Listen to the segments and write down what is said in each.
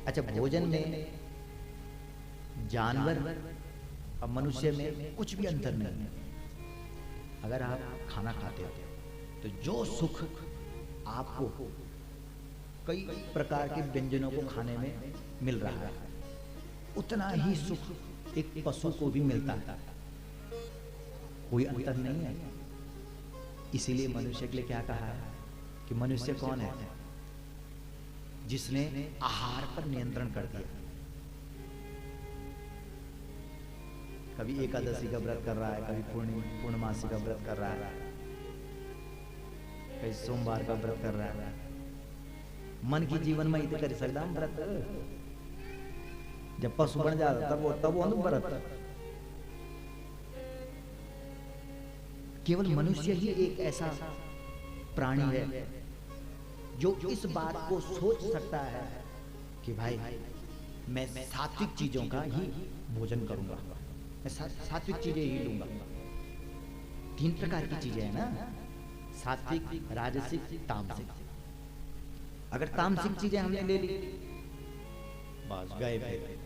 अच्छा, भोजन में जानवर और मनुष्य में कुछ भी अंतर नहीं है। अगर आप खाना खाते हो तो जो सुख आपको कई प्रकार के व्यंजनों को खाने में मिल रहा है, उतना ही सुख एक पशु को भी मिलता है। कोई अंतर नहीं है। इसीलिए मनुष्य के लिए क्या कहा है कि मनुष्य कौन है? जिसने आहार पर नियंत्रण कर दिया। कभी एकादशी का व्रत कर रहा है, कभी पूर्णमासी का व्रत कर रहा है, कभी सोमवार का व्रत कर रहा है। मन की जीवन में इतने कर सकता हम व्रत। जब पशु बन जाता तब वो व्रत। केवल मनुष्य ही एक ऐसा प्राणी है जो इस बात को सोच सकता है कि भाई मैं सात्विक चीजों का ही भोजन करूंगा, मैं सात्विक चीजें ही लूंगा। 3 प्रकार की चीजें है ना, सात्विक, राजसिक, तामसिक। अगर तामसिक चीजें हमने ले ली, बस गए फिर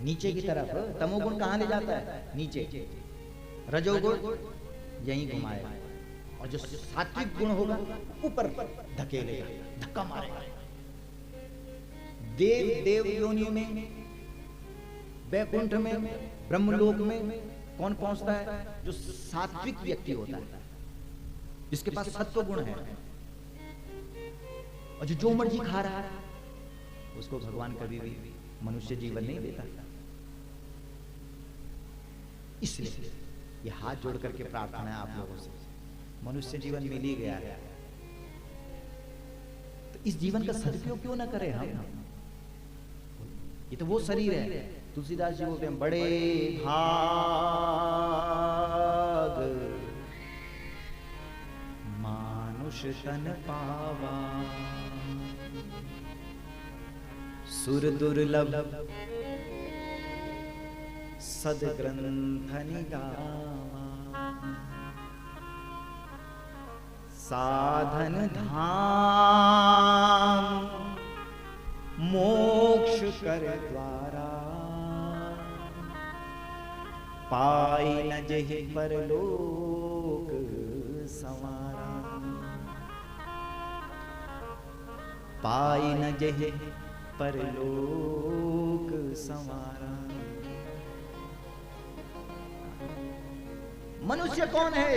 नीचे की तरफ। तमोगुण कहां ले जाता है? नीचे। रजोगुण यहीं घुमाएगा, और जो सात्विक गुण होगा ऊपर धकेलेगा, धक्का मारेगा। देव योनियों में, वैकुंठ में, ब्रह्मलोक में कौन पहुंचता है? जो सात्विक व्यक्ति होता है, जिसके पास सत्व गुण है। और जो मर्जी खा रहा है उसको भगवान कभी भी मनुष्य जीवन नहीं देता। इसलिए ये हाथ जोड़ करके प्रार्थना है आप लोगों से, मनुष्य जीवन मिल ही गया है तो इस जीवन का सदुपयोग क्यों ना करें हम? ये तो वो शरीर है। तुलसीदास जी बोलते हैं, बड़े भाग मानुष तन पावा, सुर दुर्लभ सदग्रंथ निगावा, साधन धाम मोक्ष कर द्वारा, पाई न जहि परलोक संवारा, पाई न जहि परलोक संवारा। मनुष्य कौन है?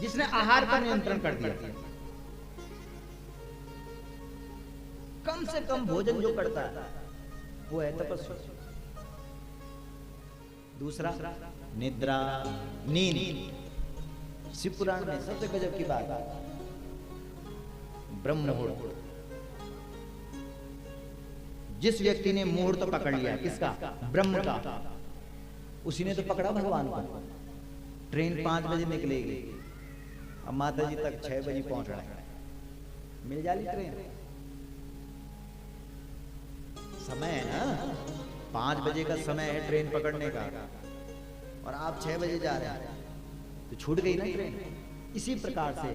जिसने आहार पर नियंत्रण कर दिया। कम से कम भोजन जो करता है वो है तपस्वी। दूसरा निद्रा, नींद। शिव पुराण में सबसे गजब की बात है, ब्रह्म मुहूर्त। जिस व्यक्ति ने मुहूर्त पकड़ लिया, किसका? ब्रह्म का, उसी ने तो पकड़ा भगवान को। ट्रेन 5 बजे निकलेगी, अब माता जी तक 6 बजे पहुंच रहे हैं। मिल जाली ट्रेन? समय है ना, 5 बजे का समय है ट्रेन पकड़ने का, और आप 6 बजे जा रहे हैं तो छूट गई ना ट्रेन। इसी प्रकार से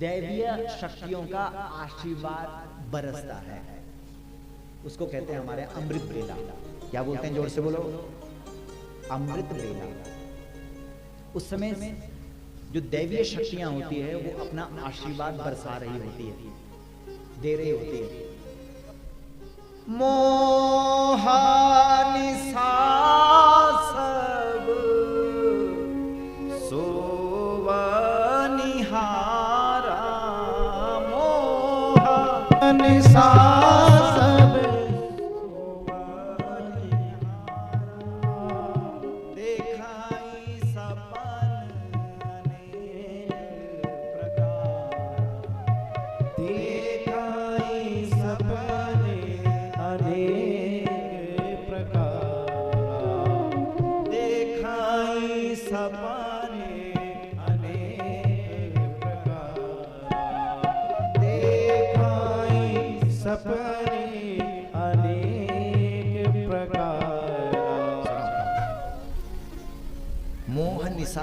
दैवीय शक्तियों का आशीर्वाद बरसता है, उसको कहते हैं हमारे अमृत बेला। क्या बोलते हैं? जोर से बोलो, अमृत बेला। उस समय जो दैवीय शक्तियां होती है वो अपना आशीर्वाद बरसा रही होती है, दे रही होती है। मोहानिसा सब सोवनिहारा, मोहानिसा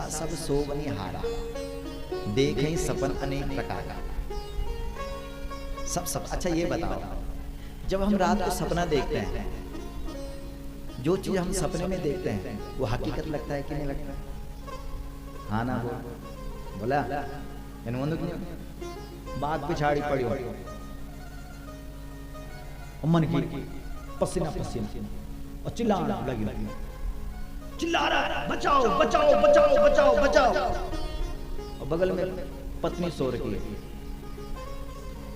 सब सोवनिहारा, देखें सपन अनेक प्रकार का। सब अच्छा ये बताओ, जब हम रात को सपना देखते हैं, जो चीज हम सपने में देखते हैं वो हकीकत लगता है कि नहीं लगता? हाँ ना बोला बात पिछाड़ी पड़ी हो मन की पसीना पसीना और चिल्ला लगी चिल्ला रहा है बचाओ बचाओ बचाओ बचाओ बचाओ। और बगल में पत्नी सो रही है,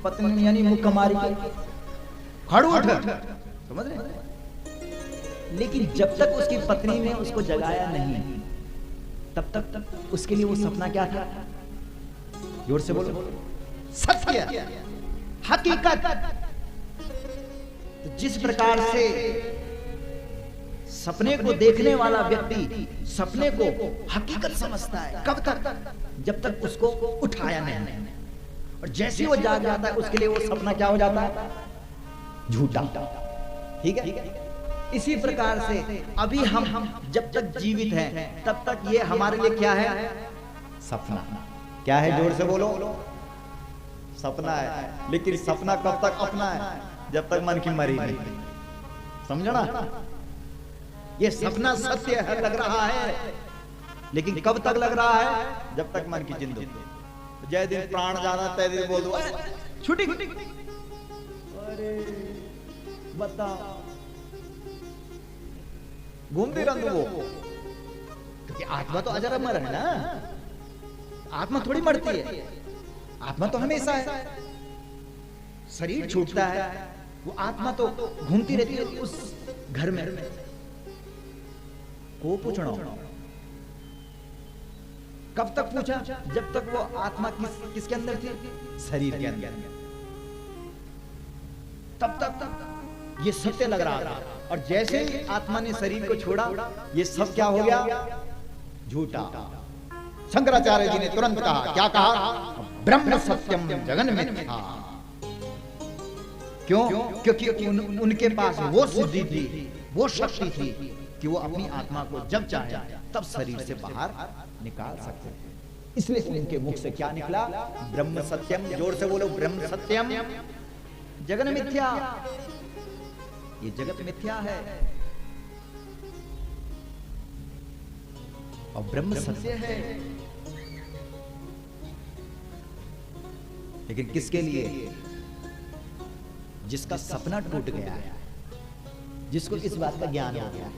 पत्नी यानी मुक्कमारी खड़ू उठ, समझ रहे? लेकिन जब तक उसकी पत्नी ने उसको जगाया नहीं तब तक उसके लिए वो सपना क्या था? जोर से बोलो। सत्य, हकीकत। तो जिस प्रकार से सपने को देखने वाला व्यक्ति सपने को हकीकत समझता है, कब तक? जब तक उसको उठाया नहीं। और जैसे ही वो जाग जाता है उसके लिए वो सपना क्या हो जाता है? झूठा। ठीक है? इसी प्रकार से अभी हम जब तक जीवित हैं तब तक ये हमारे लिए क्या है? सपना। क्या है? जोर से बोलो। सपना है। लेकिन सपना कब तक अपना है? जब तक मन की मरी नहीं। समझो ना? ये सपना सत्य है, लग रहा है, लेकिन कब तक लग रहा है? जब तक मन की जिंदगी। जय दिन प्राण जाना तय दिन बोल दो छुट्टी। अरे बताओ, घूमती रंग वो, क्योंकि आत्मा तो अजर अमर है ना। आत्मा थोड़ी मरती है, आत्मा तो हमेशा है। शरीर छूटता है, वो आत्मा तो घूमती रहती है उस घर में। को पूछना कब तक पूछा? जब तक वो आत्मा किसके अंदर थी? शरीर के अंदर। तब तक ये सत्य लग रहा था। और जैसे ही आत्मा ने शरीर को छोड़ा ये सब क्या हो गया? झूठा। शंकराचार्य जी ने तुरंत कहा, क्या कहा? ब्रह्म सत्यम जगन मिथ्या। क्यों? क्योंकि उनके पास वो सिद्धि थी, वो शक्ति थी कि वो अपनी आत्मा को जब चाहे तब शरीर से बाहर निकाल सकते थे। इसलिए उनके मुख से क्या निकला? ब्रह्म सत्यम। जोर से बोलो, ब्रह्म सत्यम जगन मिथ्या। ये जगत मिथ्या है और ब्रह्म सत्य है। लेकिन किसके लिए? जिसका सपना टूट गया है, जिसको इस बात का ज्ञान हो गया।